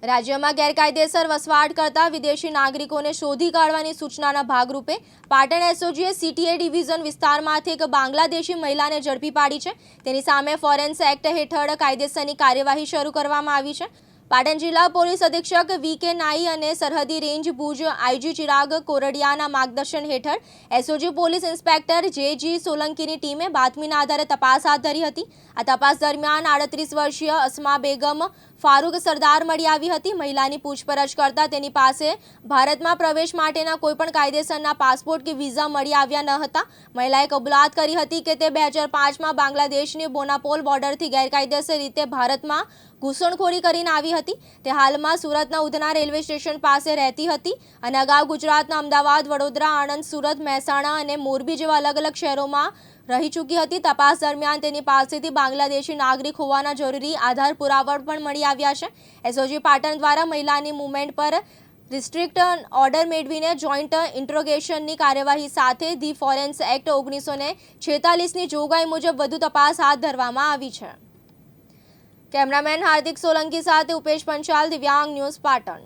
રાજ્યમાં ગેરકાયદેસર વસવાટ કરતા વિદેશી નાગરિકોને શોધી કાઢવાની સૂચનાના ભાગરૂપે પાટણ એસઓજીએ સીટીએ ડિવિઝન વિસ્તારમાંથી એક બાંગ્લાદેશી મહિલાને ઝડપી પાડી છે। તેની સામે ફોરેન્સ એક્ટ હેઠળ કાયદેસરની કાર્યવાહી શરૂ કરવામાં આવી છે। પાટણ જિલ્લા પોલીસ અધિક્ષક વી.કે. નાઈ અને સરહદી રેન્જ ભુજ આઈજી ચિરાગ કોરડિયાના માર્ગદર્શન હેઠળ એસઓજી પોલીસ ઇન્સ્પેક્ટર જે.જી. સોલંકીની ટીમે બાતમીના આધારે તપાસ હાથ ધરી હતી। આ તપાસ દરમિયાન 38 વર્ષીય અસ્મા બેગમ ફારૂક સરદાર મળી આવી હતી। મહિલાની પૂછપરછ કરતા તેની પાસે ભારતમાં પ્રવેશ માટેના કોઈપણ કાયદેસરના પાસપોર્ટ કે વિઝા મળી આવ્યા ન હતા। મહિલાએ કબૂલાત કરી હતી કે તે 2005માં બાંગ્લાદેશની બોનાપોલ બોર્ડરથી ગેરકાયદેસર રીતે ભારતમાં ઘૂસણખોરી કરીને આવી હતી। તે હાલમાં સુરતના ઉધના રેલવે સ્ટેશન પાસે રહેતી હતી અને અગાઉ ગુજરાતના અમદાવાદ, વડોદરા, આણંદ, સુરત, મહેસાણા અને મોરબી જેવા અલગ-અલગ શહેરોમાં રહી ચૂકી હતી। તપાસ દરમિયાન તેની પાસેથી બાંગ્લાદેશી નાગરિક હોવાના જરૂરી આધાર પુરાવા પણ મળી આવ્યા છે। એસઓજી પાટણ દ્વારા મહિલાની મૂવમેન્ટ પર રિસ્ટ્રિક્ટ ઓર્ડર મેળવીને જોઈન્ટ ઇન્ટ્રોગેશનની કાર્યવાહી સાથે ધી ફોરેન્સ એક્ટ 1946ની જોગવાઈ મુજબ વધુ તપાસ હાથ ધરવામાં આવી છે। કેમેરામેન હાર્દિક સોલંકી સાથે ઉપેશ પંચાલ, દિવ્યાંગ ન્યૂઝ, પાટણ।